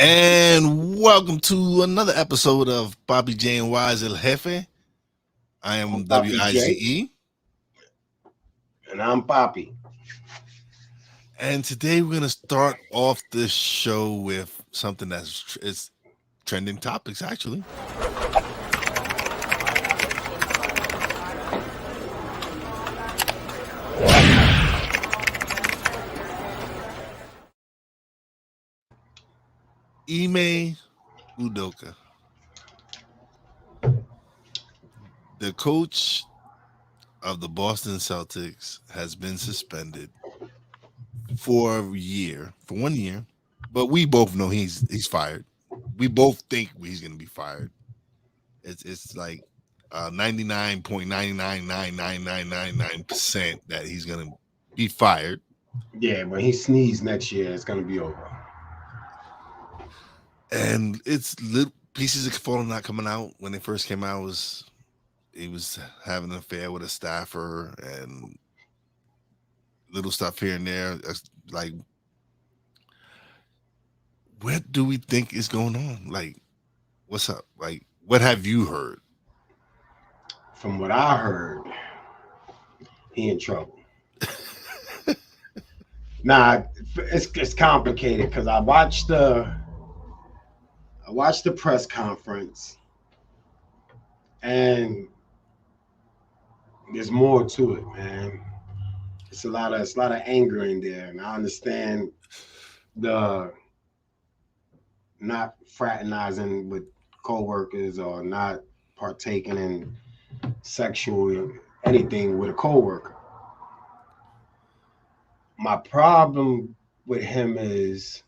And welcome to another episode of Papi Jae Wize El Jefe. I I'm am Papi Jae, WIZE. and I'm Papi. And today we're going to start off this show with something it's trending topics, actually. Ime Udoka, the coach of the Boston Celtics, has been suspended for 1 year. But we both know he's fired. We both think he's going to be fired. It's like 99.9999999% that he's gonna be fired. Yeah, when he sneezes next year, it's gonna be over. And it's little pieces of photo not coming out. When they first came out, was he was having an affair with a staffer and little stuff here and there. Like, what do we think is going on? Like, what's up? Like, what have you heard? From what I heard, he in trouble. Nah, it's complicated because I watched the press conference, and there's more to it, man. It's a lot of anger in there, and I understand the not fraternizing with coworkers or not partaking in sexual anything with a coworker. My problem with him is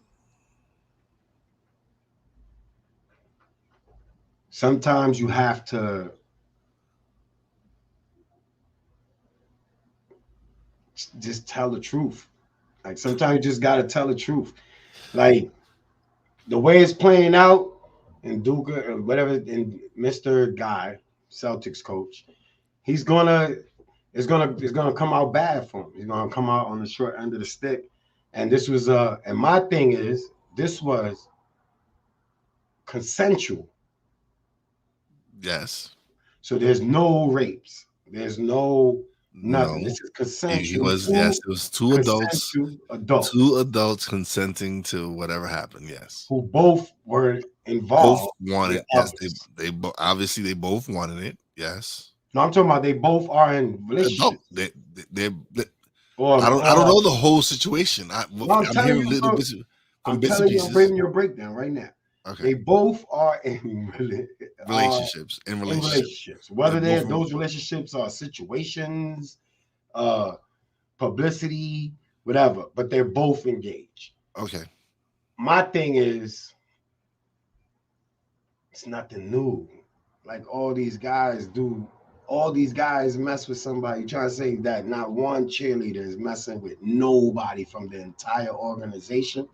sometimes you have to just tell the truth. Like sometimes you just gotta tell the truth. Like the way it's playing out in Duca or whatever, in Mr. Guy, Celtics coach, he's gonna it's gonna come out bad for him. He's gonna come out on the short end of the stick. And this was and my thing is this was consensual. Yes. So there's no rapes. There's no nothing. No. This is He consensual. was, yes, Two it was two adults, consensual adults consenting to whatever happened. Yes. who both were Both involved with wanted, yes, others. obviously they both wanted it. Yes. No, I'm talking about they both are in Adult. relationships. They I don't Or know the whole situation. no, I'm I'm telling hearing you, little bro. bits from I'm bits and telling you, I'm pieces. bringing your breakdown right now. Okay. They both are in Relationships. In in relationships. relationships. They're Whether both those relationships are situations, uh, publicity, whatever, but they're both engaged. okay. My thing is, it's nothing new. Like all these guys mess with somebody. You trying to say that not one cheerleader is messing with nobody from the entire organization?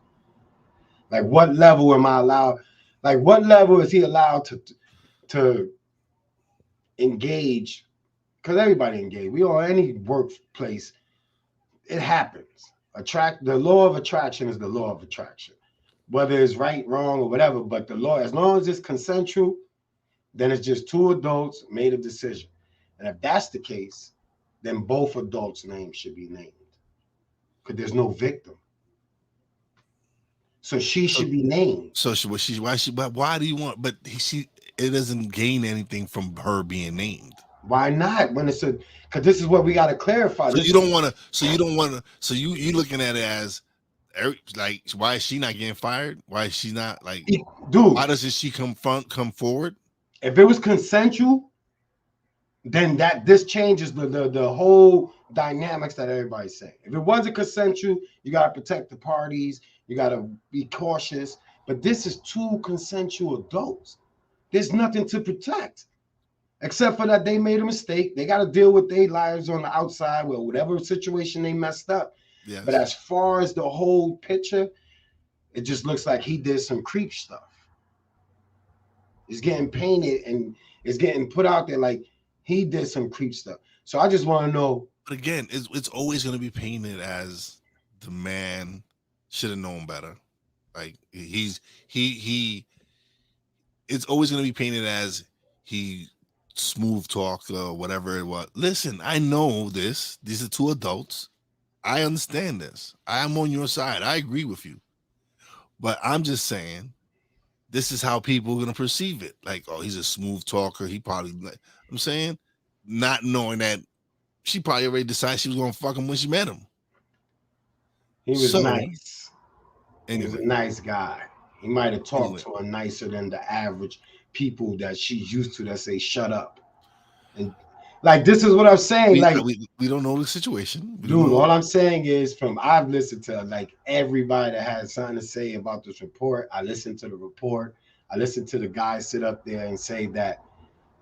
Like, what level am I allowed? Like, what level is he allowed to engage? Because everybody engage. We are any workplace. It happens. The law of attraction is the law of attraction. Whether it's right, wrong, or whatever, but the law, as long as it's consensual, then it's just two adults made a decision. And if that's the case, then both adults' names should be named because there's no victim. So she So should be named. so why do you want, but it doesn't gain anything from her being named. Why not? When it's a because this is what we got to clarify. So you don't want to. So you don't want to. So you looking at it as like, why is she not getting fired? Why is she not like? Dude, Why doesn't she come forward? if it was consensual, then this changes the whole dynamics that everybody's saying. If it wasn't consensual, you got to protect the parties. You got to be cautious. But this is two consensual adults. There's nothing to protect except for that they made a mistake. They got to deal with their lives on the outside with whatever situation they messed up. Yes. But as far as the whole picture, it just looks like he did some creep stuff. It's getting painted and it's getting put out there like he did some creep stuff. So I just want to know. But again, it's always going to be painted as the man should have known better. Like he it's always going to be painted as he smooth talk or whatever it was. Listen, I know this. These are two adults. I understand this. I am on your side. I agree with you. But I'm just saying this is how people are going to perceive it. Like, oh, he's a smooth talker. He probably, like, I'm saying, not knowing that she probably already decided she was going to fuck him when she met him. He was So, nice. He was a anyway, nice guy. He might have talked anyway, to her nicer than the average people that she's used to that say shut up. And like this is what I'm saying. Like, we don't know the situation. We don't dude, know. all I'm saying is from I've listened to like everybody that has something to say about this report. I listened to the report. I listened to the guy sit up there and say that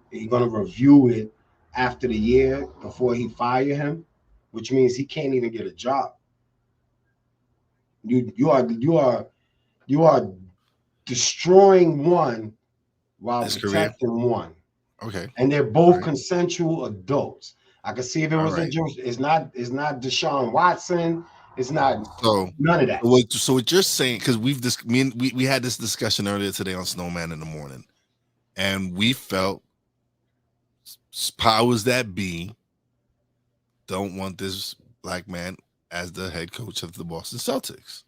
he's gonna review it after the year before he fire him, which means he can't even get a job. You are destroying one while His career. protecting one, Okay. and they're All both right. consensual adults. I can see if it All was in right. Georgia, it's not Deshaun Watson, it's not So, none of that. what you're saying, because we had this discussion earlier today on Snowman in the morning, and we felt powers that be don't want this black man as the head coach of the Boston Celtics.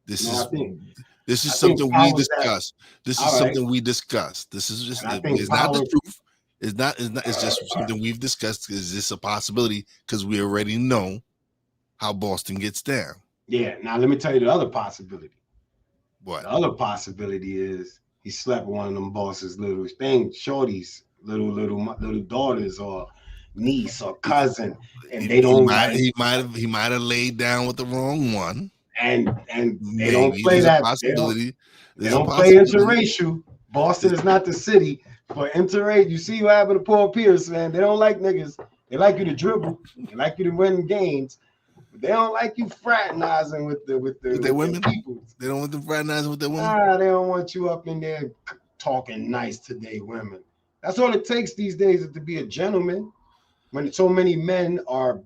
This Man, is this I is think something we powers that discussed. This is all right, something we discussed. This is just and I think it's not the powers. truth. It's just something we've discussed. Is this a possibility? Because we already know how Boston gets down. Yeah. Now let me tell you the other possibility. What? The other possibility is he slept with one of them bosses' little thing, shorties, little daughters or niece or cousin, and they don't like He might have laid down with the wrong one. and they don't Maybe play there's a that. possibility. They There's a don't play possibility. interracial. Boston is not the city for interracial. You see what happened to Paul Pierce, man. They don't like niggas. They like you to dribble. They like you to win games. But they don't like you fraternizing with With their their women, people. they don't want them fraternizing with their women. They don't want you up in there talking nice to their women. That's all it takes these days is to be a gentleman. When so many men are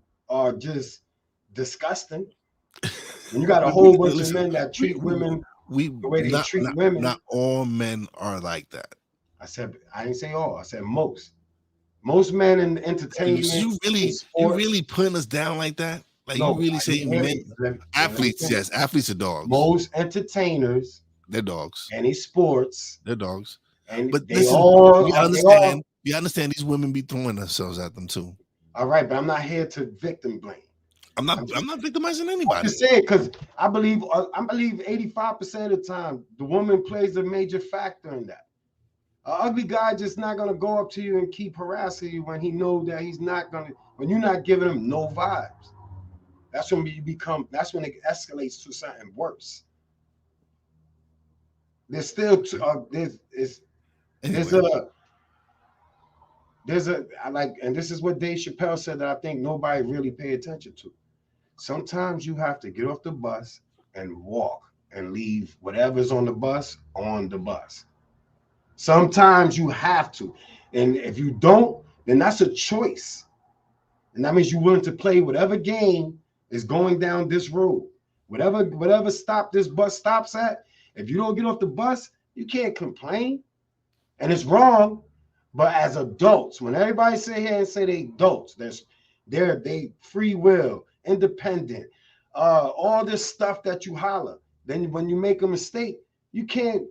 just disgusting. When you got a whole bunch of Listen, men that treat women we the way they treat women. not all men are like that. I didn't say all. I said most. Most men in entertainment, in You sports. really putting us down like that? Like you No, really you say hear men, me. Let me athletes? finish. Yes, athletes are dogs. Most entertainers, They're dogs. any sports, They're dogs. and But listen, they all. we understand these women be throwing themselves at them too. All right, but I'm not here to victim blame. I'm not victimizing I'm anybody. just saying because I believe 85% of the time the woman plays a major factor in that. An ugly guy just not gonna go up to you and keep harassing you when he know that he's not gonna when you're not giving him no vibes. That's when you become. That's when it escalates to something worse. There's still there's Anyway, a I like, and this is what Dave Chappelle said that I think nobody really pay attention to. Sometimes you have to get off the bus and walk and leave whatever's on the bus on the bus. Sometimes you have to, and if you don't, then that's a choice, and that means you're willing to play whatever game is going down this road, whatever stop this bus stops at. If you don't get off the bus, you can't complain, and it's wrong. But as adults, when everybody sit here and say they adults, they free will, independent, all this stuff that you holler. Then when you make a mistake, you can't.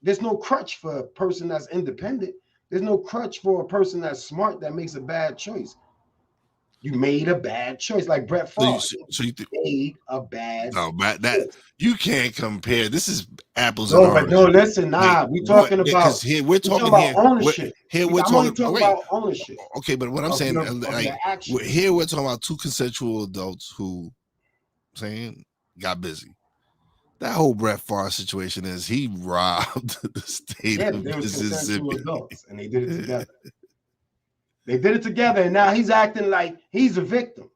There's no crutch for a person that's independent. There's no crutch for a person that's smart that makes a bad choice. You made a bad choice, like Brett Favre. so you think Made a bad no, but that choice. you can't compare. This is apples and No, but no, oranges. listen, Like we what? talking Because about here we talking about ownership. we're I'm only talking. Oh, talking wait, about ownership okay, but what I'm of saying, your like actions. here we're talking about two consensual adults who saying got busy. That whole Brett Favre situation is he robbed the state Yeah, of but they was consensual Mississippi. adults, and they did it together. They did it together, and now he's acting like he's a victim,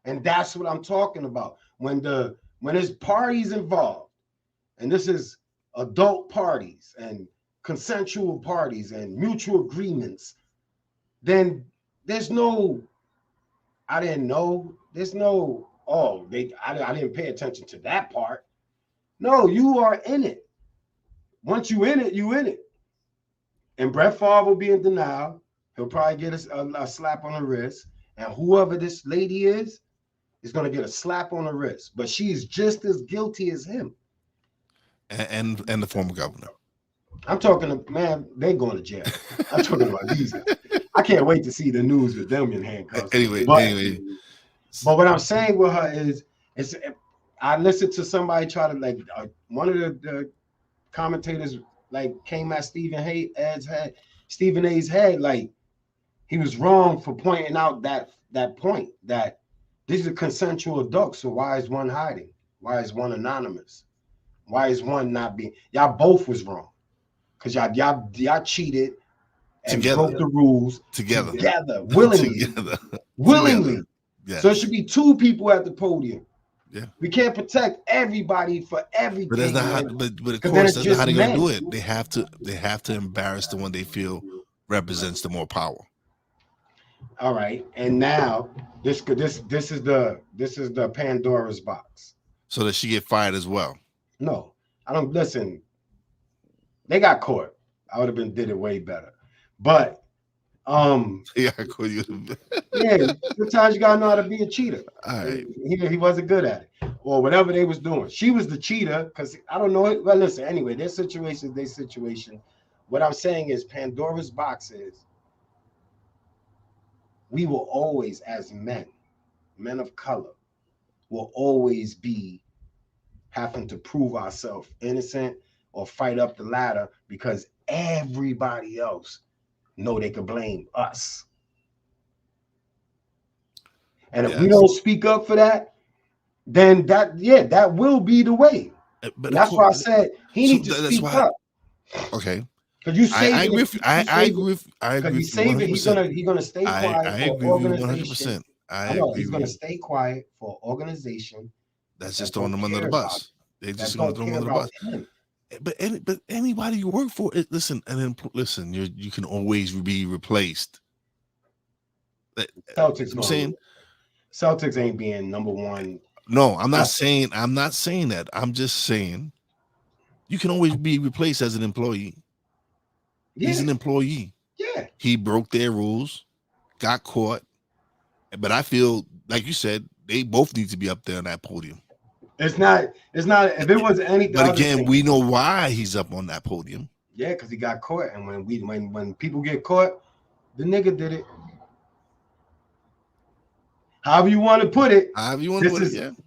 and that's what I'm talking about. When there's parties involved, and this is adult parties and consensual parties and mutual agreements, then there's no. I didn't know. There's no. Oh, I didn't pay attention to that part. No, you are in it. Once you in it, you in it. And Brett Favre will be in denial. He'll probably get a slap on the wrist. And whoever this lady is going to get a slap on the wrist. But she's just as guilty as him. And the former governor. I'm talking to, man, they going to jail. I'm talking about these guys. I can't wait to see the news with them in handcuffs. Anyway, but what I'm saying with her is I listened to somebody try to like one of the commentators like came at Stephen A's head like he was wrong for pointing out that point that these are consensual adults. So why is one hiding? Why is one anonymous? Why is one not being? Y'all both was wrong because y'all cheated and broke the rules together willingly. Willingly. Yes. So it should be two people at the podium. Yeah. We can't protect everybody for everything. But that's not how, but of course that's not how they're gonna do it. They have to embarrass the one they feel represents the more power. All right. And now this is the Pandora's box. So that she get fired as well. No, I don't listen. They got caught. I would have did it way better. But yeah, sometimes you gotta know how to be a cheater. All right. He wasn't good at it. Or whatever they was doing. She was the cheater because I don't know it. Well, listen, anyway, their situation. What I'm saying is Pandora's box is we will always, as men of color, will always be having to prove ourselves innocent or fight up the ladder because everybody else know they could blame us. And if we don't speak up for that, then that will be the way. But that's why I said he needs to speak up. Okay. Because you say I agree. I agree. He's gonna stay quiet. I agree with you 100%. He's gonna stay quiet for an organization. That's just throwing them under the bus. They're just gonna throw them under the bus. But anybody you work for, listen, you can always be replaced. Celtics, I'm saying Celtics ain't being number one. No, I'm not saying that. I'm just saying you can always be replaced as an employee. Yeah. He's an employee. Yeah. He broke their rules, got caught. But I feel, like you said, they both need to be up there on that podium. It's not. If it was anything. But again, we know why he's up on that podium. Yeah, because he got caught, and when people get caught, the nigga did it. However you want to put it.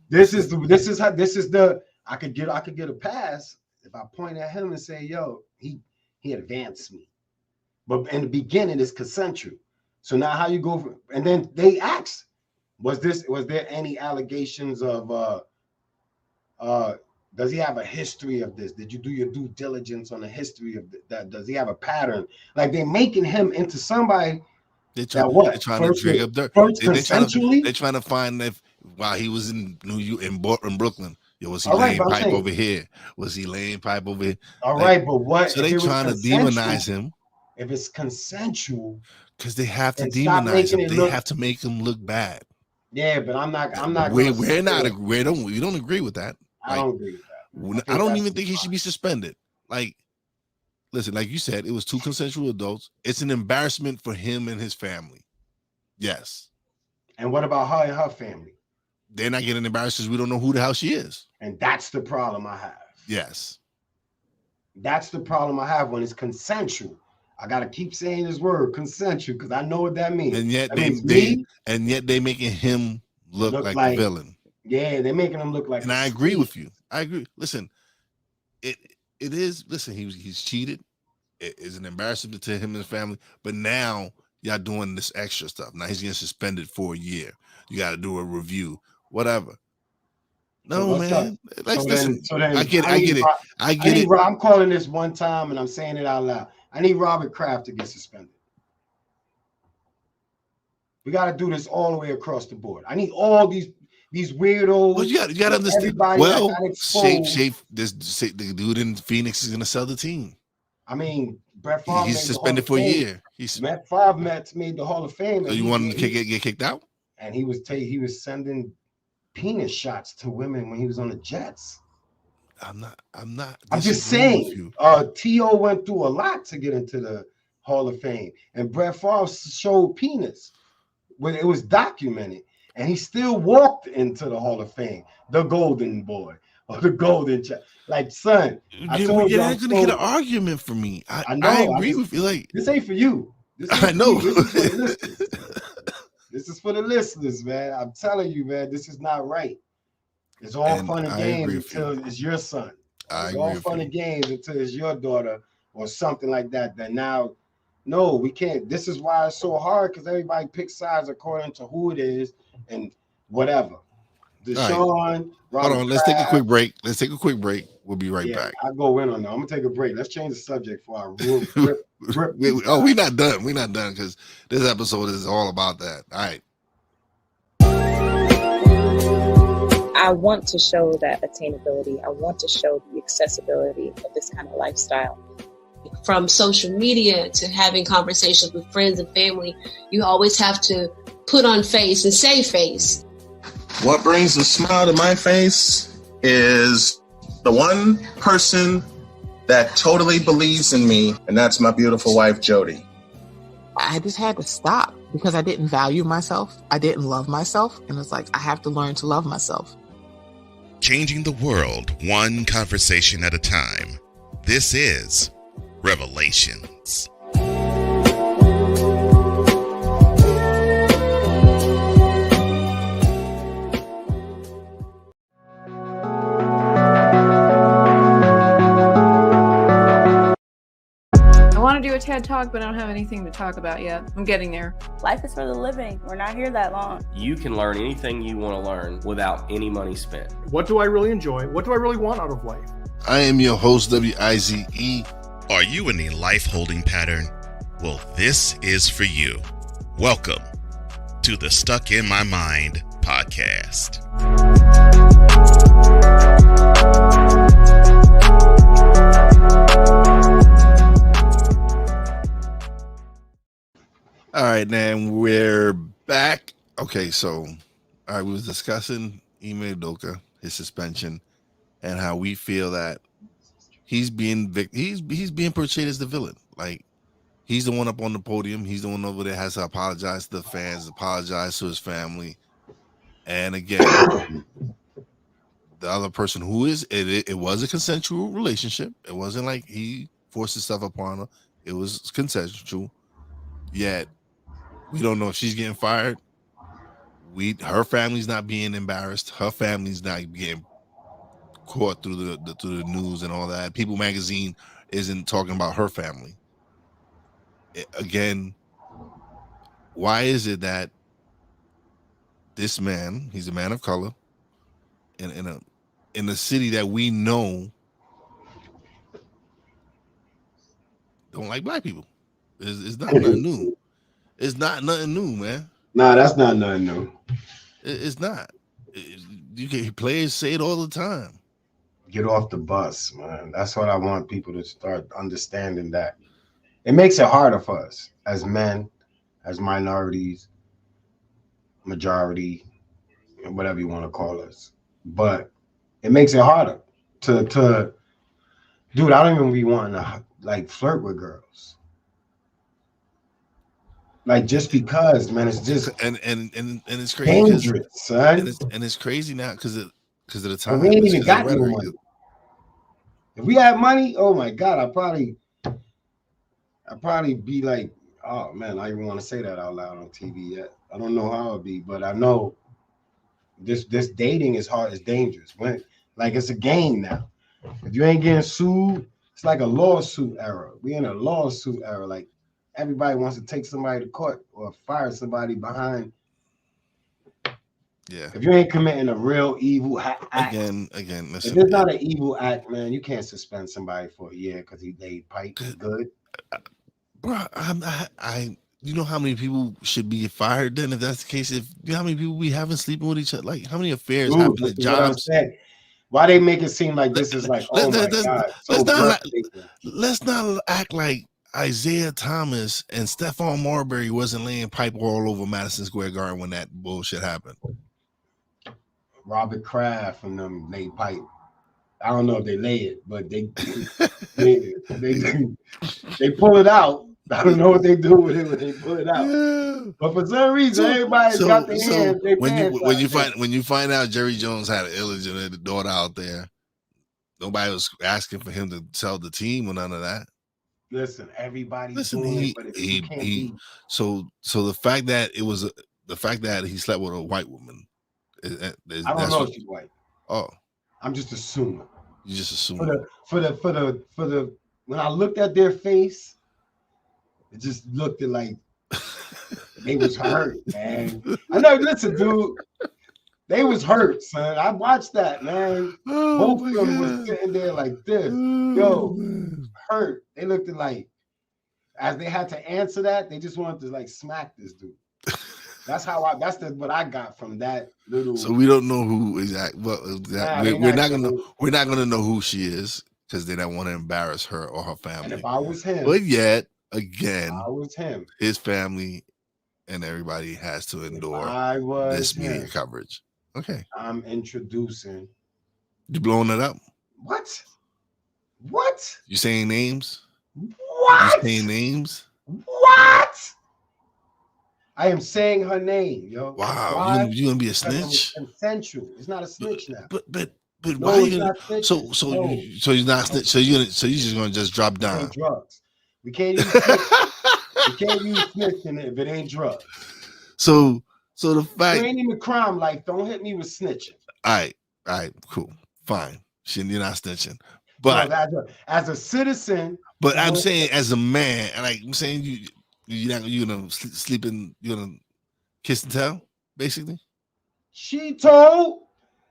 This is the. I could get a pass if I point at him and say, "Yo, he advanced me," but in the beginning it's consensual. So now how you go and then they asked, was there any allegations of does he have a history of this? Did you do your due diligence on the history of that? Does he have a pattern? Like they're making him into somebody. They're trying to drag up dirt. They're trying to find if while he was in in Brooklyn. Was he laying pipe over here? Was he laying pipe over here? All right, but what? So they trying to demonize him. If it's consensual, because they have to demonize him. They have to make him look bad. Yeah, but I'm not. We don't agree with that. I don't agree with that. I don't even think he should be suspended. Like, listen, like you said, it was two consensual adults. It's an embarrassment for him and his family. Yes. And what about her and her family? They're not getting embarrassed because we don't know who the hell she is. And that's the problem I have. Yes. That's the problem I have when it's consensual. I gotta keep saying this word consensual because I know what that means. And yet they making him look like the villain. Yeah, they're making him look like. And I agree with you. I agree. Listen, it is. Listen, he's cheated. It is an embarrassment to him and his family. But now y'all doing this extra stuff. Now he's getting suspended for a year. You got to do a review, whatever. No, man. Listen, I get it. I'm calling this one time and I'm saying it out loud. I need Robert Kraft to get suspended. We got to do this all the way across the board. I need all these weirdos. Well, you got to understand. Well, the dude in Phoenix is going to sell the team. I mean, Brett Favre. He's suspended for a year. Brett Favre made the Hall of Fame. So you want him to get kicked out? And he was sending penis shots to women when he was on the Jets. I'm just disagreeing with saying. you. T.O. went through a lot to get into the Hall of Fame, and Brett Favre showed penis when it was documented, and he still walked into the Hall of Fame, the Golden Boy or the Golden Child. Like, son, I told You're you I'm not gonna get an so. argument from me. I I know. agree with you. Like, This ain't for you. This I ain't for know. you. This is for the listeners. This is for the listeners, man. I'm telling you, man, this is not right. It's all And fun and I games agree with you. until it's your son. I It's agree all with fun you. and games until it's your daughter or something like that. That now, no, we can't. This is why it's so hard, because everybody picks sides according to who it is and whatever. All right. Deshaun, Hold Robert on. Let's take a quick Kraft. break. We'll be right Yeah, back. I go in on that. I'm gonna take a break. Let's change the subject for our rip these Oh, we're guys. not done. We're not done because this episode is all about that. All right. I want to show that attainability. I want to show the accessibility of this kind of lifestyle. From social media to having conversations with friends and family, you always have to put on face and say face. What brings a smile to my face is the one person that totally believes in me, and that's my beautiful wife, Jody. I just had to stop because I didn't value myself. I didn't love myself. And it's like, I have to learn to love myself. Changing the world one conversation at a time. This is Revelations. I want to do a TED Talk, but I don't have anything to talk about yet. I'm getting there. Life is for the living. We're not here that long. You can learn anything you want to learn without any money spent. What do I really enjoy? What do I really want out of life? I am your host, Wize. Are you in a life holding pattern? Well, this is for you. Welcome to the Stuck in My Mind podcast. All right, then we're back. Okay, so we was discussing Ime Udoka, his suspension, and how we feel that he's being portrayed as the villain. Like, he's the one up on the podium. He's the one over there has to apologize to the fans, apologize to his family, and again, the other person who is it was a consensual relationship. It wasn't like he forced himself upon her. It was consensual. Yet we don't know if she's getting fired. Her family's not being embarrassed. Her family's not getting caught through the news and all that. People magazine isn't talking about her family. Again, why is it that this man, he's a man of color, in a city that we know don't like black people? It's not nothing new. It's not nothing new, man. Nah, that's not nothing new. It's not. Players say it all the time. Get off the bus, man. That's what I want people to start understanding, that it makes it harder for us as men, as minorities, majority, whatever you want to call us. But it makes it harder to dude, I don't even be wanting to like flirt with girls. Like, just because, man, it's just and it's crazy, dangerous, son. And it's crazy now because of the But time. we ain't even got no money. If we had money, oh my God, I'd probably be like, oh man, I even want to say that out loud on TV yet. I don't know how it'd be, but I know this dating is hard, it's dangerous. Like, it's a game now. If you ain't getting sued, it's like a lawsuit era. We in a lawsuit era. Like, everybody wants to take somebody to court or fire somebody behind. Yeah. If you ain't committing a real evil act, again, listen, if it's not an evil act, man, you can't suspend somebody for a year because he laid pipe. Good, bro. You know how many people should be fired then if that's the case? If you know how many people we having sleeping with each other, like how many affairs happen at jobs? Why they make it seem like this is like, oh my God, let's not act like Isaiah Thomas and Stephon Marbury wasn't laying pipe all over Madison Square Garden when that bullshit happened. Robert Kraft and them laid pipe. I don't know if they lay it, but they pull it out. I don't know what they do with it when they pull it out. Yeah. But for some reason, everybody's got their hands. When you find out Jerry Jones had an illegitimate daughter out there, nobody was asking for him to tell the team or none of that. Listen, everybody's doing it, but he can't be. So the fact that he slept with a white woman, I don't know if she's white. Oh, I'm just assuming. You just assume. For the when I looked at their face, it just looked like they was hurt, man. I know. Listen, dude, they was hurt, son. I watched that, man. Both of them was sitting there like this, hurt. They looked like, as they had to answer that, they just wanted to like smack this dude. That's what I got from that little. So we don't know who exactly. Well, we're not gonna know who she is because they don't want to embarrass her or her family. And if I was him, but yet again, I was him. His family and everybody has to endure this media coverage. Okay, I'm introducing. You blowing it up? What? You saying names? What? You saying names? What? I am saying her name, yo. Wow, you gonna be a snitch? Consensual. It's not a snitch now. But why are you gonna? So you're not snitch. So you're just gonna drop down. Drugs. We can't use snitch. We can't use snitching if it ain't drugs. So the fact it ain't even crime. Like, don't hit me with snitching. All right, cool, fine. You're not snitching, but as a citizen. But I'm saying as a man, and like I'm saying you're gonna sleep in, you're gonna kiss and tell, basically. She told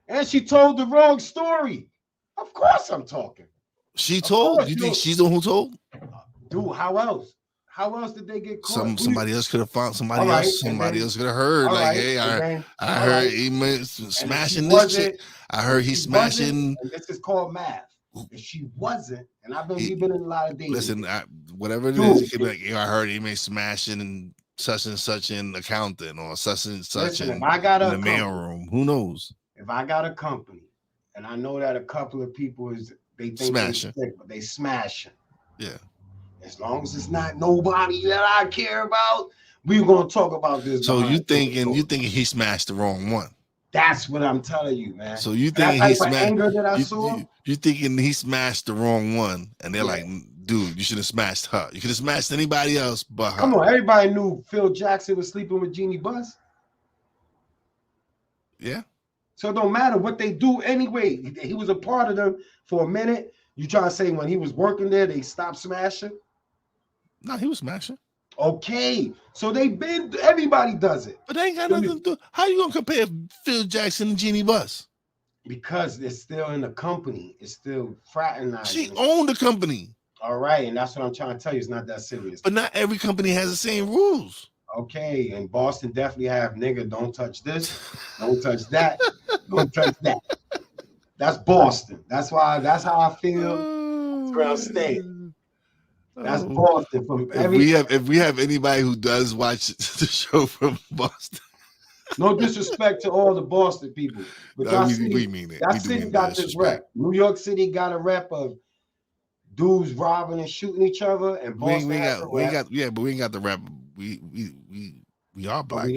the wrong story. Of course I'm talking. She told? You think she's the one who told? Dude, how else? How else did they get caught? Somebody else could have found somebody else. Somebody else could have heard. Like, hey, I heard Ime smashing this chick. I heard he's smashing. And this is called math. If she wasn't, and we've been in a lot of days. Listen, whatever it is, it could be like, I heard Ime smashing and such an accountant or such and such in the mailroom. Who knows? If I got a company and I know that a couple of people they think smashing, but they smashing. Yeah. As long as it's not nobody that I care about, we're gonna talk about this. So you thinking he smashed the wrong one? That's what I'm telling you, man. So you thinking he smashed? Anger that I saw? You thinking he smashed the wrong one? And they're like, dude, you should have smashed her. You could have smashed anybody else but her. Come on, everybody knew Phil Jackson was sleeping with Jeannie Buss. Yeah. So it don't matter what they do anyway. He was a part of them for a minute. You trying to say when he was working there, they stopped smashing? No, he was smashing. Okay, so everybody does it. But they ain't got nothing to do. How you gonna compare Phil Jackson and Jeannie Buss? Because it's still in the company. It's still fraternizing. She owned the company. All right, and that's what I'm trying to tell you. It's not that serious. But not every company has the same rules. Okay, and Boston definitely have nigga, don't touch this, don't touch that, don't touch that. That's Boston. That's how I feel. That's where I'm staying. That's Boston. If we have anybody who does watch the show from Boston. No disrespect to all the Boston people. But we mean it. That city got this rep. New York City got a rep of dudes robbing and shooting each other, and Boston we ain't got the rep. We are black.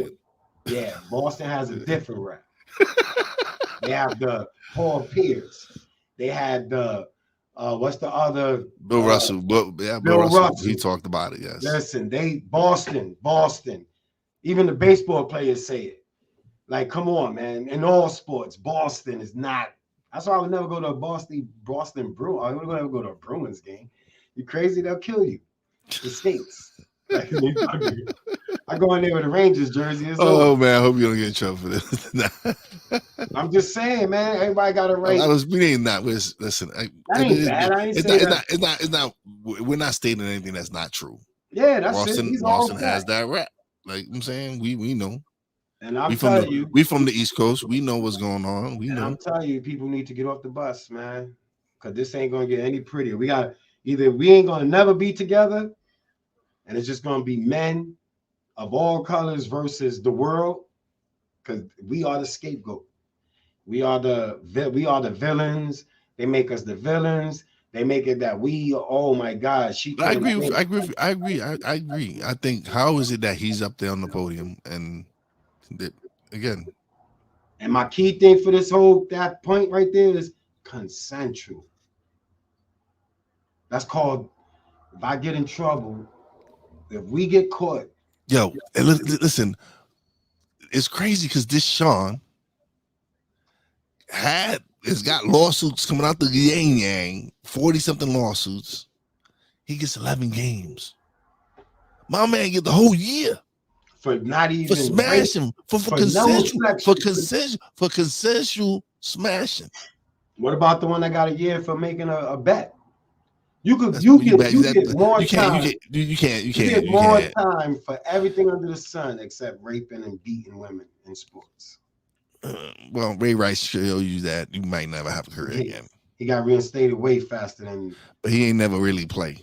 Yeah, Boston has a different rep. They have the Paul Pierce. They had the what's the other? Bill Russell. Bill Russell. He talked about it. Yes. Listen, Boston. Even the baseball players say it. Like, come on, man. In all sports, Boston is not. That's why I would never go to a Boston Bruins. I would never go to a Bruins game. You crazy? They'll kill you. The States. I go in there with a Rangers jersey. Man, I hope you don't get in trouble for this. I'm just saying, man. Everybody got a right. Listen, that ain't bad. I ain't saying that. It's not. We're not stating anything that's not true. Yeah, that's Boston has that rap. Like I'm saying, we know. And I'm telling you, we from the East Coast. We know what's going on. We know. I'm telling you, people need to get off the bus, man, because this ain't gonna get any prettier. We got either we ain't gonna never be together, and it's just gonna be men of all colors versus the world, because we are the scapegoat. We are the villains. They make us the villains. They make it that we, oh my God, she. But I agree with you. I agree. I think, how is it that he's up there on the podium and that, again? And my key thing for that point right there is consensual. That's called, if I get in trouble, if we get caught. Yo, and listen, it's crazy because this Sean has got lawsuits coming out the yang, 40-something lawsuits. He gets 11 games. My man get the whole year for not even for smashing, for consensual smashing. What about the one that got a year for making a bet? You get more time. You get more time for everything under the sun except raping and beating women in sports. Well, Ray Rice show you that you might never have a career again. He got reinstated way faster than. But he ain't never really play.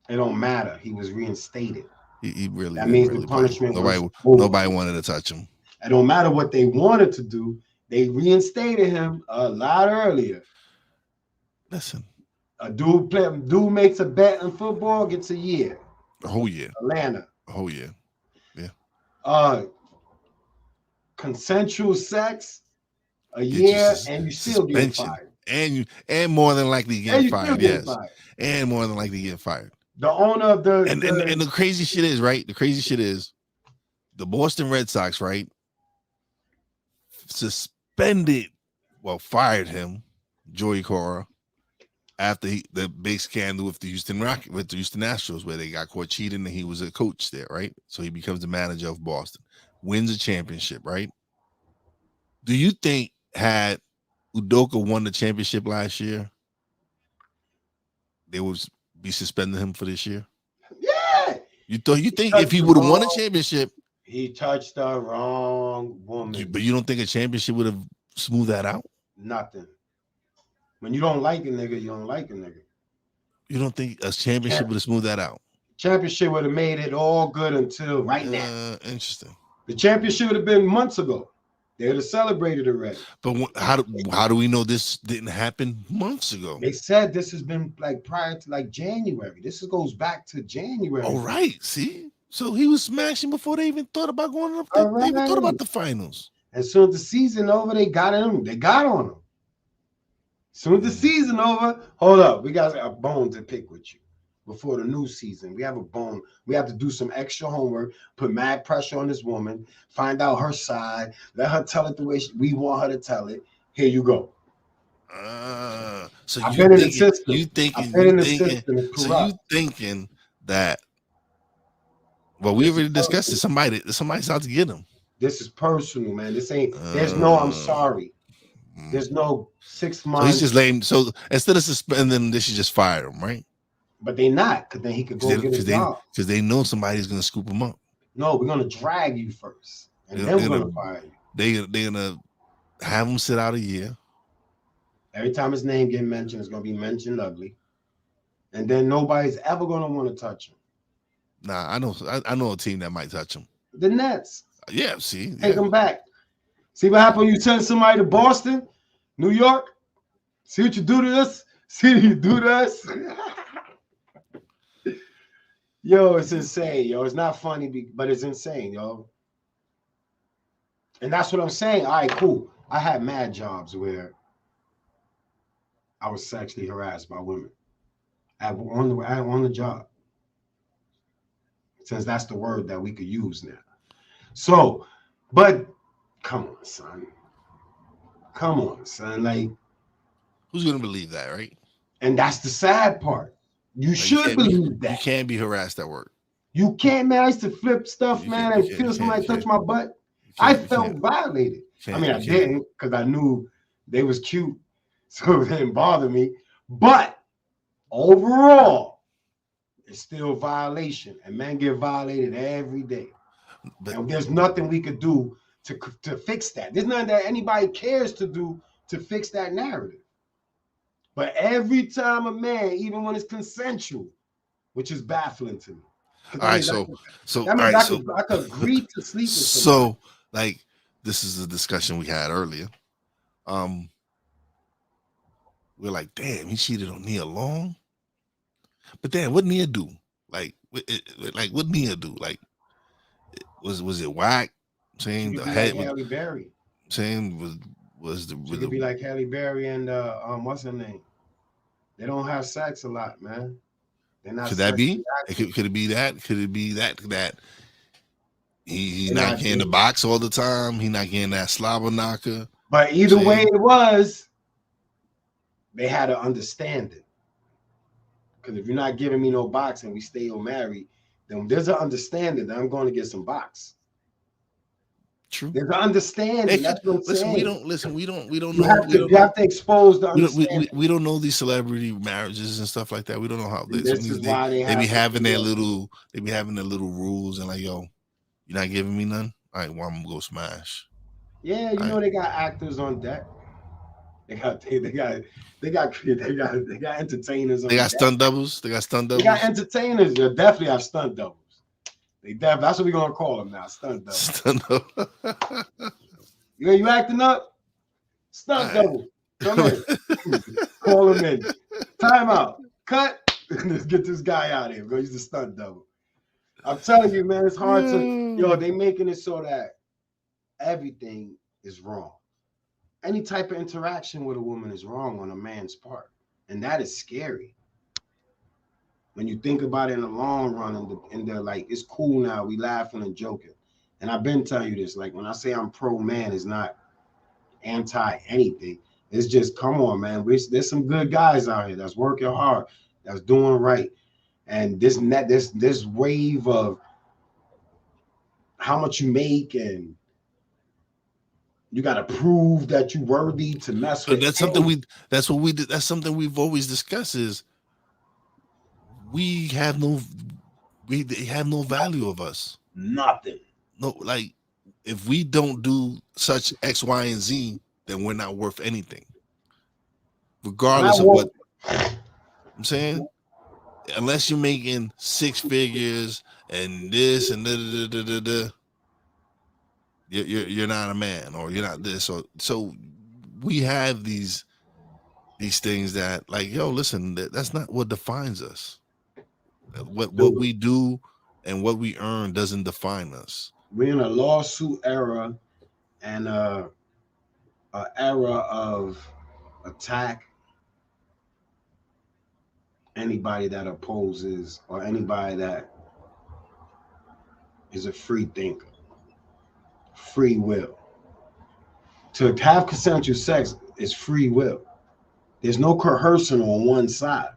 It don't matter. He was reinstated. He really. That means really the punishment. Nobody wanted to touch him. It don't matter what they wanted to do. They reinstated him a lot earlier. Listen, a dude makes a bet in football, gets a year. A whole year. Atlanta. A whole year. Yeah. Consensual sex, a year, and you still get fired. And more than likely get fired. Yes. And more than likely get fired. The owner of and the crazy shit is, right? The crazy shit is the Boston Red Sox, right? Fired him, Joey Cora, after the big scandal with the Houston Astros, where they got caught cheating and he was a coach there, right? So he becomes the manager of Boston, wins a championship, right? Do you think had Udoka won the championship last year, they would be suspending him for this year? Yeah. You think if he would have won a championship, he touched the wrong woman. But you don't think a championship would have smoothed that out? Nothing. When you don't like a nigga, you don't like a nigga. You don't think a championship would have smoothed that out? Championship would have made it all good until right now. Interesting. The championship would have been months ago. They would have celebrated already. But how do we know this didn't happen months ago? They said this has been like prior to like January. This goes back to January. All right. See? So he was smashing before they even thought about going up. They even thought about the finals. As soon as the season over, they got him. They got on him. As soon as the season over, hold up. We got a bone to pick with you. Before the new season, we have a bone. We have to do some extra homework, put mad pressure on this woman, find out her side, let her tell it the way we want her to tell it. Here you go. So I've been in the system. You thinking that? Well, we already discussed it. Somebody's out to get him. This is personal, man. This ain't. There's no. I'm sorry. There's no 6 months. So he's just lame. So instead of suspending them, they should just fire him, right? But they not, because then he could go get a job. Because they know somebody's gonna scoop him up. No, we're gonna drag you first, and then we're gonna fire you. They're gonna have him sit out a year. Every time his name get mentioned, it's gonna be mentioned ugly, and then nobody's ever gonna want to touch him. Nah, I know a team that might touch him. The Nets. Yeah, see, take him back. See what happened when you send somebody to Boston, New York. See what you do to us. See what you do to us. Yo, it's insane, yo. It's not funny, but it's insane, yo. And that's what I'm saying. All right, cool. I had mad jobs where I was sexually harassed by women on the job. Since that's the word that we could use now. So, but come on, son. Come on, son. Like, who's gonna believe that, right? And that's the sad part. You should believe that. You can't be harassed at work. You can't, man. I used to flip stuff, man, and feel somebody touch my butt. I felt violated. I mean, I didn't, because I knew they was cute, so it didn't bother me. But overall, it's still a violation, and men get violated every day. And there's nothing we could do to fix that. There's nothing that anybody cares to do to fix that narrative. But every time a man, even when it's consensual, which is baffling to me. All right, so I could agree to sleep with somebody. So, like, this is a discussion we had earlier. we're like, damn, he cheated on Nia Long. But damn, what Nia do? Like what Nia do? Like, was it whack? Saying the head, like Halle Berry. Saying was the she could be like Halle Berry and what's her name? They don't have sex a lot, man. They're not. Could that be? Could it be that? Could it be that he's not getting the box all the time? He's not getting that slobber knocker. But either way it was, they had to understand it. Because if you're not giving me no box and we stay married, then there's an understanding that I'm going to get some box. True. There's an understanding. That's what I'm saying. We don't know. You have to expose the understanding. We don't know these celebrity marriages and stuff like that. We don't know how this is why they be having their little rules and like, yo, you're not giving me none. All right, well, I'm gonna go smash. Yeah, you know they got actors on deck. They got entertainers on deck. They got stunt doubles. They got entertainers. They definitely have stunt doubles. That's what we're gonna call them now. Stunt double. Stunt double. You acting up? Stunt double. Come in. Call him in. Time out. Cut. Let's get this guy out of here. We're gonna use the stunt double. I'm telling you, man, it's hard to they making it so that everything is wrong. Any type of interaction with a woman is wrong on a man's part. And that is scary. When you think about it in the long run, and they're like, it's cool now, we laughing and joking. And I've been telling you this, like when I say I'm pro man, it's not anti anything. It's just, come on, man. There's some good guys out here that's working hard, that's doing right. And this wave of how much you make and you got to prove that you're worthy to mess with. That's something we've always discussed is they have no value of us. Nothing. No, like if we don't do such X, Y, and Z, then we're not worth anything. Regardless of what I'm saying. Unless you're making six figures and this and you're not a man, or you're not this. So we have these things that, like, yo, listen, that's not what defines us. What we do and what we earn doesn't define us. We're in a lawsuit era and a era of attack anybody that opposes or anybody that is a free thinker. Free will. To have consensual sex is free will. There's no coercion on one side.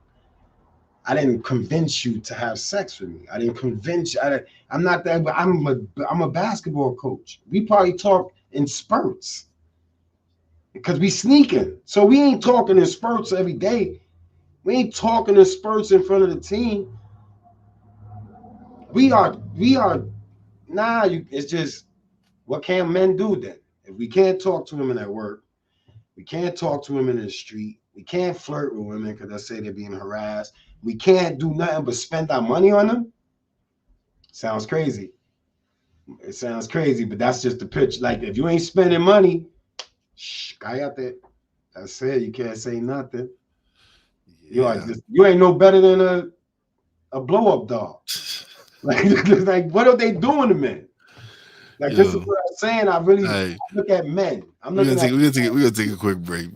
I didn't convince you to have sex with me. I didn't convince you. I'm not that, but I'm a basketball coach. We probably talk in spurts because we sneaking. So we ain't talking in spurts every day. We ain't talking in spurts in front of the team. It's just, what can men do then? If we can't talk to women at work, we can't talk to women in the street, we can't flirt with women because they say they're being harassed, we can't do nothing but spend our money on them. Sounds crazy. It sounds crazy, but that's just the pitch. Like, if you ain't spending money, cállate. That's it. You can't say nothing. Yeah. You ain't no better than a blow-up dog. Like, what are they doing to men? Like, this is what I'm saying. I really look at men. We're gonna take a quick break.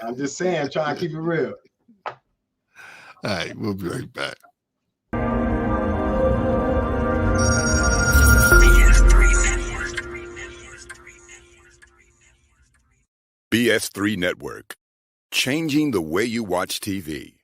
I'm just saying, I'm trying to keep it real. All right, we'll be right back. BS3 Network, changing the way you watch TV.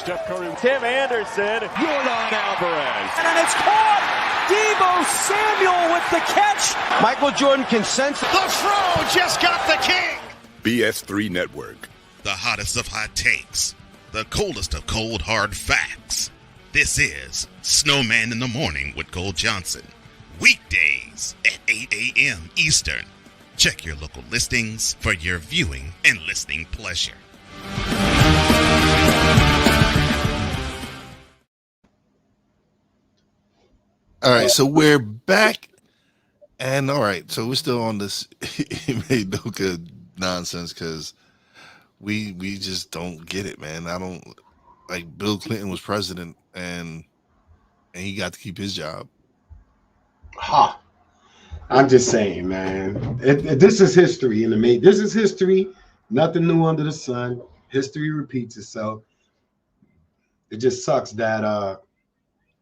Steph Curry, Tim Anderson, Yordan Alvarez, and it's caught. Debo Samuel with the catch. Michael Jordan consensus. The Fro just got the king. BS3 Network. The hottest of hot takes. The coldest of cold hard facts. This is Snowman in the Morning with Cole Johnson. Weekdays at 8 a.m. Eastern. Check your local listings for your viewing and listening pleasure. All right, so we're back, and all right, so we're still on this Ime Udoka nonsense because we just don't get it, man. I don't like Bill Clinton was president, and he got to keep his job. Ha! I'm just saying, man. This is history in the making. This is history. Nothing new under the sun. History repeats itself. It just sucks that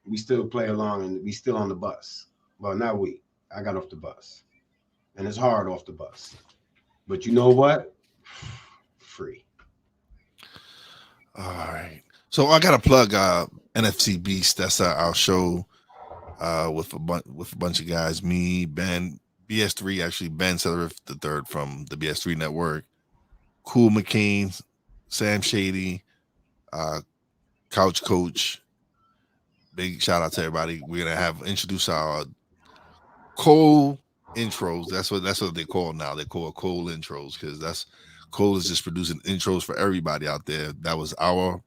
we still play along and we still on the bus. Well, not we. I got off the bus. And it's hard off the bus. But you know what? Free. All right. So I got to plug NFC Beast. That's our show with a bunch of guys. Me, Ben, BS3, actually Ben Cedric the third from the BS3 network. Cool McCain, Sam Shady, Couch Coach. Big shout out to everybody. We're gonna introduce our Cole intros. That's what they call now. They call Cole intros because Cole is just producing intros for everybody out there. That was our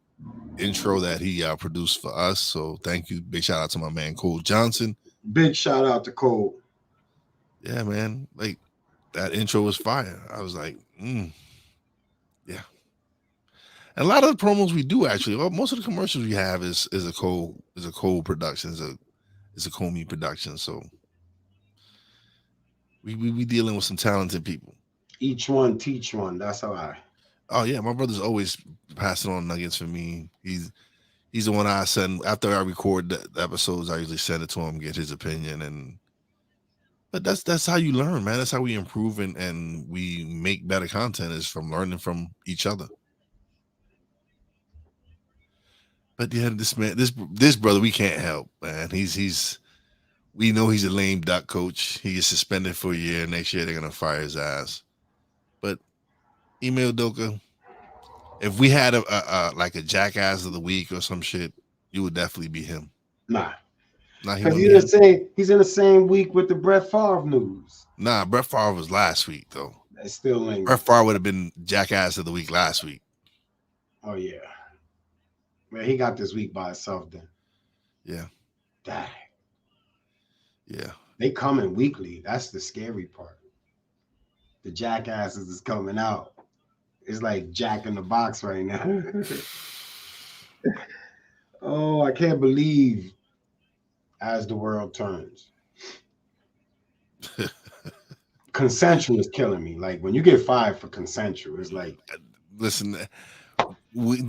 intro that he produced for us. So thank you. Big shout out to my man Cole Johnson. Big shout out to Cole. Yeah, man. Like that intro was fire. I was like, yeah. And a lot of the promos we do actually, most of the commercials we have is a Cole production, is a Comey production. So we dealing with some talented people. Each one teach one. That's how I. Oh yeah, my brother's always passing on nuggets for me. He's the one I send after I record the episodes. I usually send it to him, get his opinion, but that's how you learn, man. That's how we improve and we make better content is from learning from each other. But yeah, this man, this brother, we can't help, man. We know he's a lame duck coach. He is suspended for a year. Next year they're gonna fire his ass. But Ime Udoka, if we had a like a jackass of the week or some shit, you would definitely be him. Nah, because he's in the same week with the Brett Favre news. Nah, Brett Favre was last week though. That's still lame. Brett Favre would have been jackass of the week last week. Oh yeah. Man, he got this week by himself then. Yeah. Dang. Yeah. They coming weekly. That's the scary part. The jackasses is coming out. It's like Jack in the Box right now. Oh, I can't believe as the world turns. Consensual is killing me. Like when you get fired for consensual, it's like listen. We're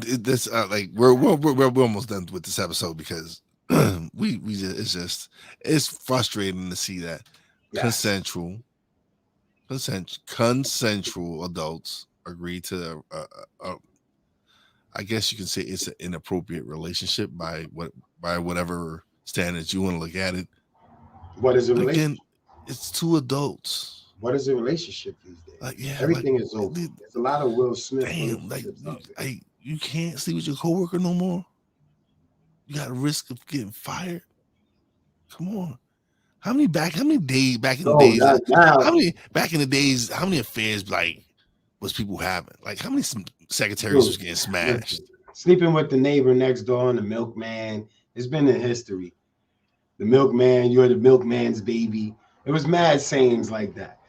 almost done with this episode because it's frustrating to see that consensual adults agree to I guess you can say it's an inappropriate relationship by whatever standards you want to look at it. What is a relationship? Again, it's two adults. What is a relationship these days? Everything is over. There's a lot of Will Smith. Damn, you can't sleep with your coworker no more. You got a risk of getting fired. Come on. How many days back in the days? How many affairs was people having? Like how many secretaries was getting smashed? Sleeping with the neighbor next door and the milkman. It's been in history. The milkman, you're the milkman's baby. It was mad sayings like that.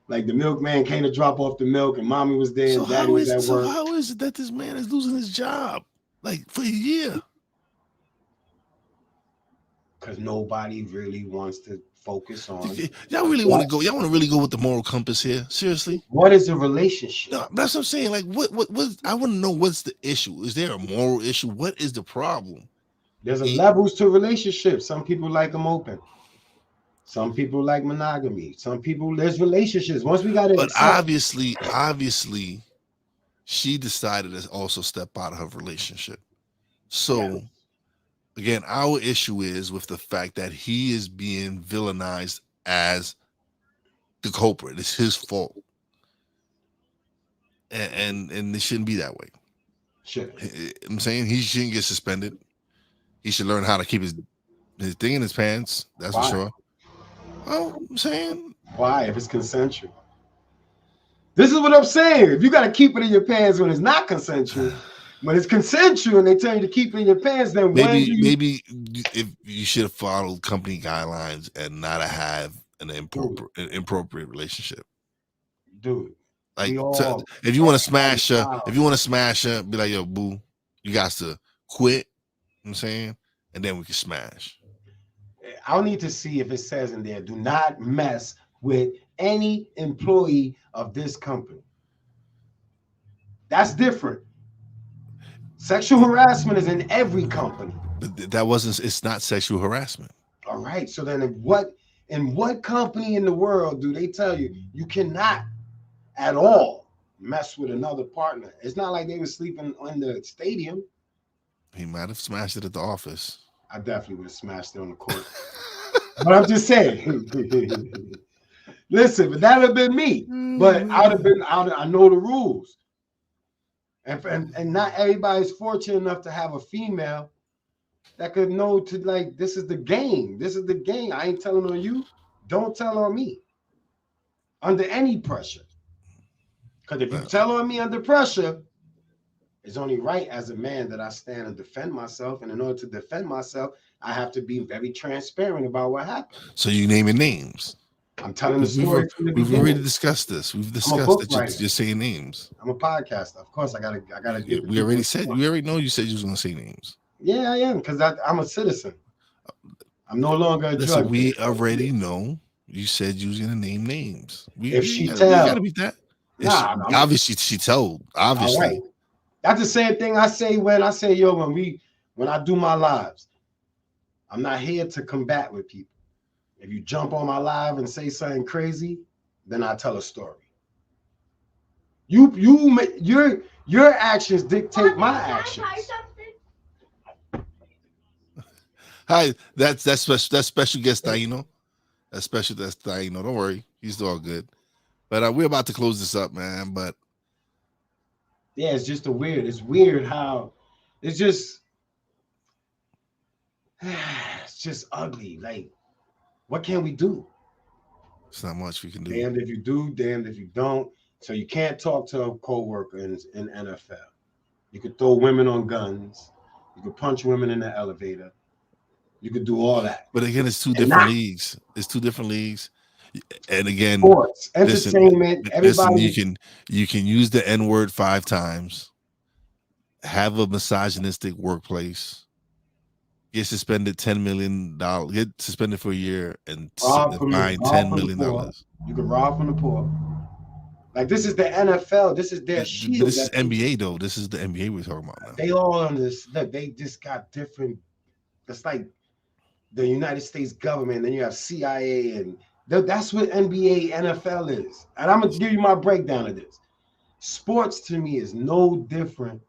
Like the milkman came to drop off the milk and mommy was there and daddy was at work. So how is it that this man is losing his job for a year? Because nobody really wants to focus on. Y'all really want to go? Y'all want to really go with the moral compass here? Seriously? What is a relationship? No, that's what I'm saying. Like, what? I want to know what's the issue. Is there a moral issue? What is the problem? There's levels to relationships. Some people like them open. Some people like monogamy. Some people, there's relationships. Once we got it. But obviously, she decided to also step out of her relationship. So again, our issue is with the fact that he is being villainized as the culprit. It's his fault. And it shouldn't be that way. Shit. I'm saying he shouldn't get suspended. He should learn how to keep his thing in his pants. That's for sure. Well, I'm saying. Why? If it's consensual. This is what I'm saying. If you got to keep it in your pants when it's not consensual, when it's consensual and they tell you to keep it in your pants, then maybe if you should have followed company guidelines and not have an inappropriate relationship. Dude. Like if you want to smash her, be like, yo, boo, you got to quit. You know what I'm saying, and then we can smash. I'll need to see if it says in there, do not mess with any employee of this company. That's different. Sexual harassment is in every company. It's not sexual harassment. All right. So then in what company in the world do they tell you you cannot at all mess with another partner? It's not like they were sleeping in the stadium. He might have smashed it at the office. I definitely would have smashed it on the court. But I'm just saying. Listen, but that would have been me. But I know the rules. And not everybody's fortunate enough to have a female that could know to, like, this is the game. This is the game. I ain't telling on you. Don't tell on me. Under any pressure. Because if you tell on me under pressure, it's only right as a man that I stand and defend myself. And in order to defend myself, I have to be very transparent about what happened. So you naming names. I'm telling the story from the beginning. We've already discussed this. We've discussed that you're saying names. I'm a podcaster. Of course, I gotta get. We already said. You already know. You said you was gonna say names. Yeah, I am, because I'm a citizen. I'm no longer a drug. We already know. You said you was gonna name names. If she tells, you gotta beat that. Obviously, she told. Obviously, right. That's the same thing I say when I say, yo, when I do my lives, I'm not here to combat with people. If you jump on my live and say something crazy, then I tell a story. Your actions dictate my actions. Hi, that's special guest Taino. That's Taino. Don't worry, he's all good. But we're about to close this up, man. But yeah, it's just it's weird how it's just ugly. Like, what can we do? It's not much we can do. Damned if you do, damned if you don't. So you can't talk to a co-worker in NFL. You could throw women on guns. You could punch women in the elevator. You could do all that. But again, it's two different leagues. It's two different leagues. And again, sports, entertainment, everybody. You can use the N-word 5 times, have a misogynistic workplace, get suspended $10 million, get suspended for a year, and fine $10 million. You can rob from the poor. Like, this is the NFL. This is their shield. This is NBA though. This is the NBA we're talking about now. They all on this. Look, they just got different. It's like the United States government. Then you have CIA, and that's what NBA, NFL is. And I'm gonna give you my breakdown of this. Sports to me is no different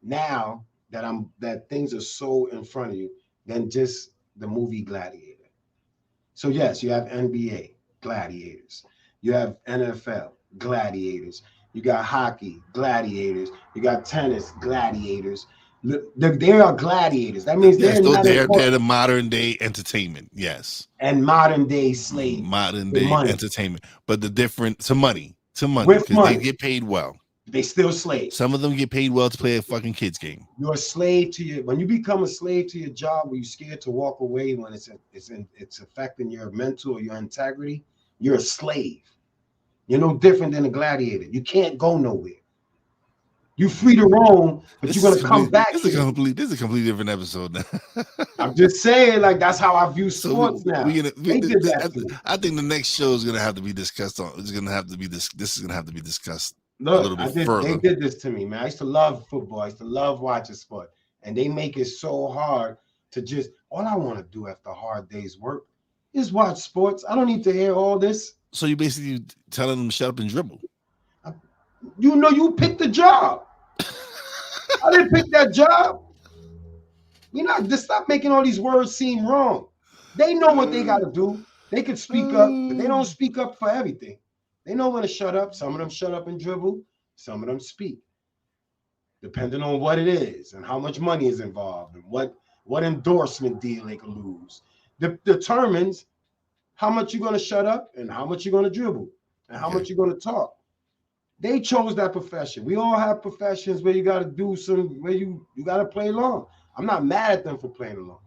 now that things are so in front of you than just the movie Gladiator. So yes, you have NBA gladiators. You have NFL gladiators. You got hockey gladiators. You got tennis gladiators. They are gladiators. That means they're the modern day entertainment. Yes, and modern day slave. Modern day entertainment, but the difference to money because they get paid well. They still slaves. Some of them get paid well to play a fucking kids game. You're a slave to when you become a slave to your job, where you're scared to walk away when it's affecting your mental or your integrity. You're a slave. You're no different than a gladiator. You can't go nowhere. You free to roam, but you're gonna come back. This is a completely different episode now. I'm just saying, like, that's how I view sports now. I think the next show is gonna have to be discussed on. This is gonna have to be discussed. Look, they did this to me, man. I used to love football. I used to love watching sport, and they make it so hard to just. All I want to do after a hard day's work is watch sports. I don't need to hear all this. So you basically telling them to shut up and dribble. You picked the job. I didn't pick that job. Just stop making all these words seem wrong. They know what they got to do. They could speak up, but they don't speak up for everything. They know when to shut up. Some of them shut up and dribble. Some of them speak, depending on what it is and how much money is involved and what endorsement deal they can lose. Determines how much you're going to shut up and how much you're going to dribble and how much you're going to talk. They chose that profession. We all have professions where you got to do where you got to play along. I'm not mad at them for playing along.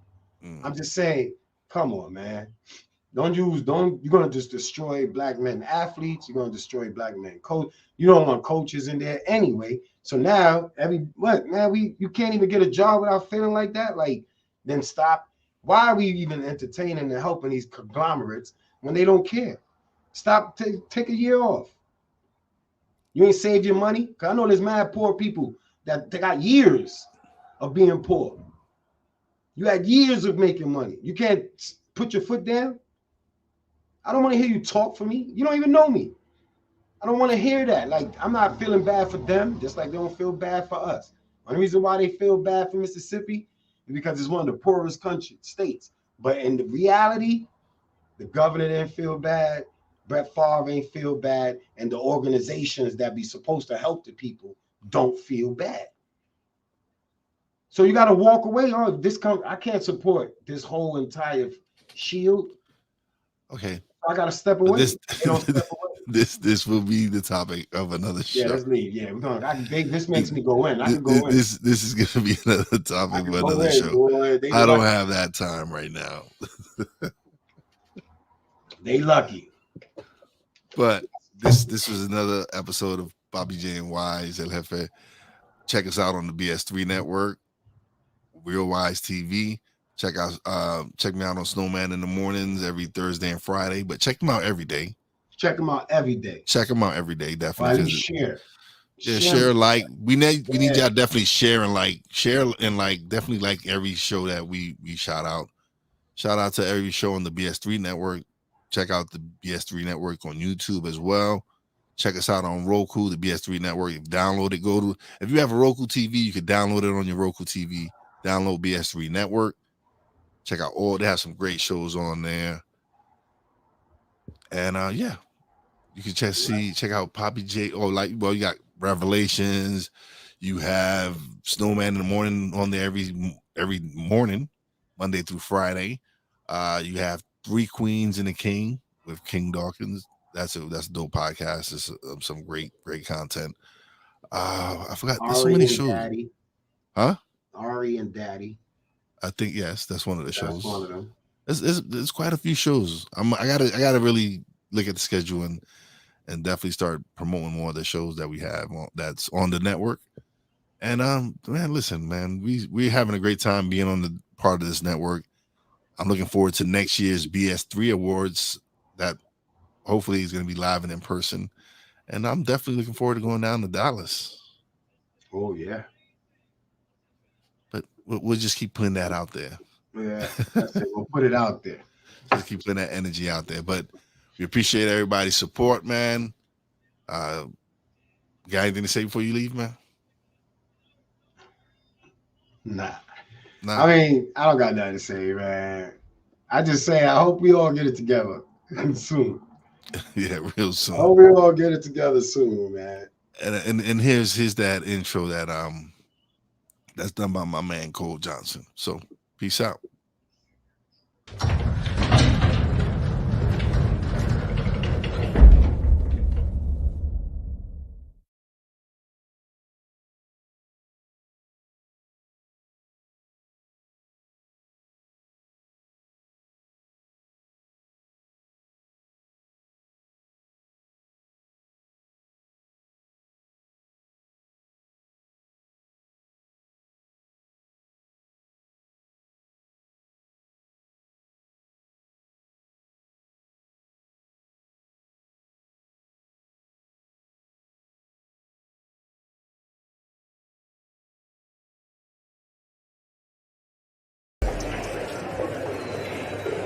I'm just saying, come on, man. You're going to just destroy black men athletes. You're going to destroy black men coach. You don't want coaches in there anyway. So now, you can't even get a job without feeling like that. Like, then stop. Why are we even entertaining and helping these conglomerates when they don't care? Stop, take a year off. You ain't saved your money? Because I know there's mad poor people that they got years of being poor. You had years of making money. You can't put your foot down? I don't want to hear you talk for me. You don't even know me. I don't want to hear that. Like, I'm not feeling bad for them, just like they don't feel bad for us. One reason why they feel bad for Mississippi is because it's one of the poorest states. But in the reality, the governor didn't feel bad. Brett Favre ain't feel bad, and the organizations that be supposed to help the people don't feel bad. So you got to walk away. I can't support this whole entire shield. Okay, I got to step away. This will be the topic of another show. Yeah, let's leave. Yeah, we're going. This makes me go in. I can go in. This is going to be another topic of another show. Boy. I don't have that time right now. They lucky. But this was another episode of Papi Jae Wize El Jefe. Check us out on the BS3 network, Real Wise TV. Check me out on Snowman in the mornings every Thursday and Friday. But check them out every day. Check them out every day. Definitely. Well, share. Yeah, share, like. We need y'all definitely share and like. Definitely like every show that we shout out. Shout out to every show on the BS3 network. Check out the BS3 network on YouTube as well. Check us out on Roku, the BS3 network. Download it. If you have a Roku TV, you can download it on your Roku TV. Download BS3 network. Check out they have some great shows on there. And you can check out Papi Jae. You got Revelations. You have Snowman in the morning on there every morning, Monday through Friday. You have Three Queens and a King with King Dawkins. That's a dope podcast. It's some great content. I forgot. There's so many shows. Daddy. Huh? Ari and Daddy. I think yes, that's one of the shows. That's one of them. There's quite a few shows. I gotta really look at the schedule and definitely start promoting more of the shows that we have that's on the network. And man, listen, man, we're having a great time being on the part of this network. I'm looking forward to next year's BS3 Awards that hopefully is going to be live and in person. And I'm definitely looking forward to going down to Dallas. Oh, yeah. But we'll just keep putting that out there. Yeah, that's it. We'll put it out there. Just keep putting that energy out there. But we appreciate everybody's support, man. Got anything to say before you leave, man? Nah. I mean, I don't got nothing to say, man. I just say I hope we all get it together soon. Yeah, real soon. I hope we all get it together soon, man. And here's that intro that's done by my man Cole Johnson. So peace out.